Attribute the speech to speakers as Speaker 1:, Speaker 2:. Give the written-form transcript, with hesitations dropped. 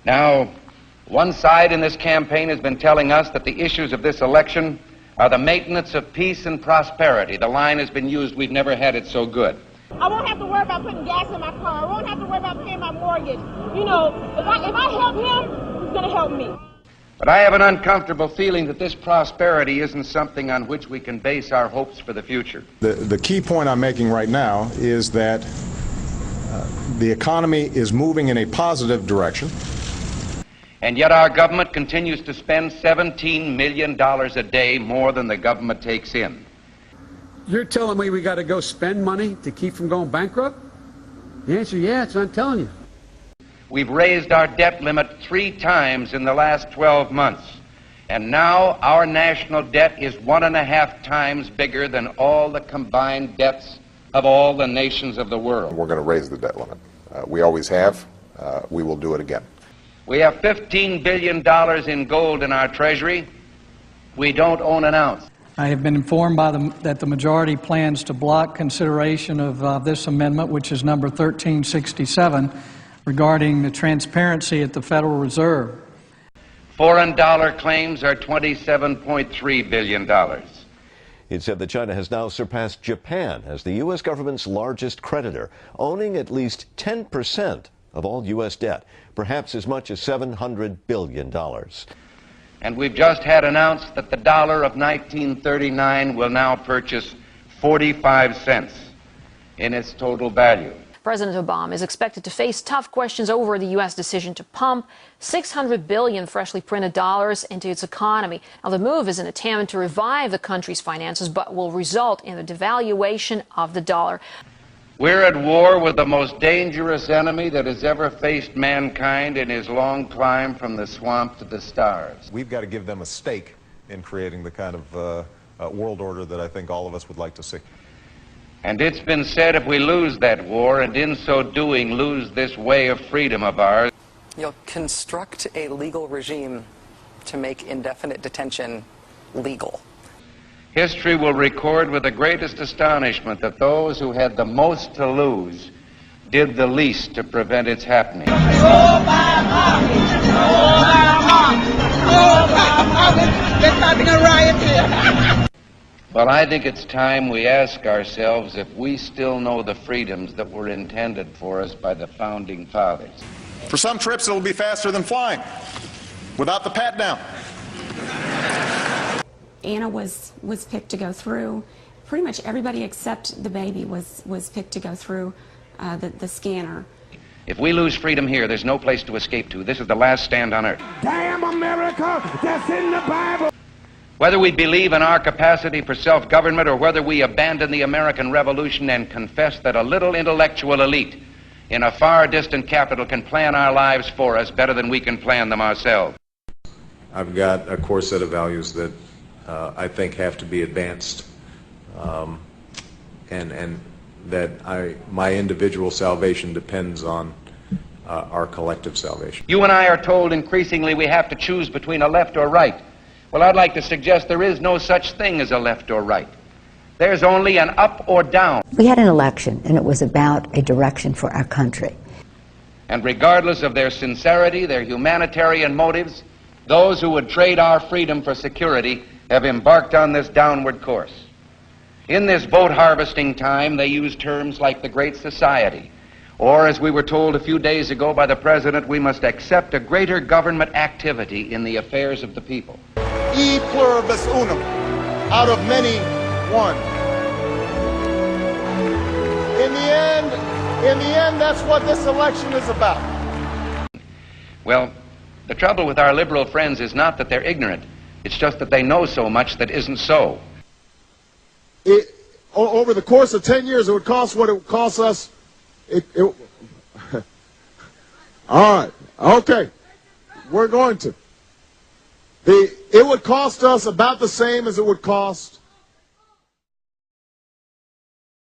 Speaker 1: Now, one side in this campaign has been telling us that the issues of this election are the maintenance of peace and prosperity. The line has been used, we've never had it so good.
Speaker 2: I won't have to worry about putting gas in my car. I won't have to worry about paying my mortgage. You know, if I help him, he's going to help me.
Speaker 1: But I have an uncomfortable feeling that this prosperity isn't something on which we can base our hopes for the future.
Speaker 3: The key point I'm making right now is that the economy is moving in a positive direction.
Speaker 1: And yet our government continues to spend $17 million a day more than the government takes in.
Speaker 4: You're telling me we got to go spend money to keep from going bankrupt? The answer is yes, I'm telling you.
Speaker 1: We've raised our debt limit 3 times in the last 12 months. And now our national debt is 1.5 times bigger than all the combined debts of all the nations of the world.
Speaker 5: We're going to raise the debt limit. We always have. We will do it again.
Speaker 1: We have $15 billion in gold in our treasury. We don't own an ounce.
Speaker 6: I have been informed that the majority plans to block consideration of this amendment, which is number 1367, regarding the transparency at the Federal Reserve.
Speaker 1: Foreign dollar claims are $27.3 billion.
Speaker 7: It said that China has now surpassed Japan as the U.S. government's largest creditor, owning at least 10% of all U.S. debt, perhaps as much as $700 billion.
Speaker 1: And we've just had announced that the dollar of 1939 will now purchase 45 cents in its total value.
Speaker 8: President Obama is expected to face tough questions over the U.S. decision to pump $600 billion freshly printed dollars into its economy. Now, the move is an attempt to revive the country's finances, but will result in the devaluation of the dollar.
Speaker 1: We're at war with the most dangerous enemy that has ever faced mankind in his long climb from the swamp to the stars.
Speaker 3: We've got to give them a stake in creating the kind of world order that I think all of us would like to see.
Speaker 1: And it's been said if we lose that war, and in so doing lose this way of freedom of ours,
Speaker 9: you'll construct a legal regime to make indefinite detention legal.
Speaker 1: history will record with the greatest astonishment that those who had the most to lose did the least to prevent its happening.
Speaker 2: They're starting a riot here.
Speaker 1: Well, I think it's time we ask ourselves if we still know the freedoms that were intended for us by the Founding Fathers.
Speaker 3: For some trips, it'll be faster than flying, without the pat-down.
Speaker 10: Anna was picked to go through. Pretty much everybody except the baby was picked to go through the scanner.
Speaker 1: If we lose freedom here, there's no place to escape to. This is the last stand on earth.
Speaker 11: Damn America, that's in the Bible.
Speaker 1: Whether we believe in our capacity for self-government or whether we abandon the American Revolution and confess that a little intellectual elite in a far distant capital can plan our lives for us better than we can plan them ourselves.
Speaker 3: I've got a core set of values that I think have to be advanced, and that my individual salvation depends on our collective salvation.
Speaker 1: You and I are told increasingly we have to choose between a left or right. Well, I'd like to suggest there is no such thing as a left or right. There's only an up or down.
Speaker 12: We had an election, and it was about a direction for our country.
Speaker 1: And regardless of their sincerity, their humanitarian motives, those who would trade our freedom for security have embarked on this downward course. In this vote harvesting time, they use terms like the Great Society, or as we were told a few days ago by the President, we must accept a greater government activity in the affairs of the people.
Speaker 3: E pluribus unum, out of many, one. In the end, that's what this election is about.
Speaker 1: Well, the trouble with our liberal friends is not that they're ignorant. It's just that they know so much that isn't so.
Speaker 3: Over the course of 10 years, it would cost what it would cost us. All right, okay, we're going to. It would cost us about the same as it would cost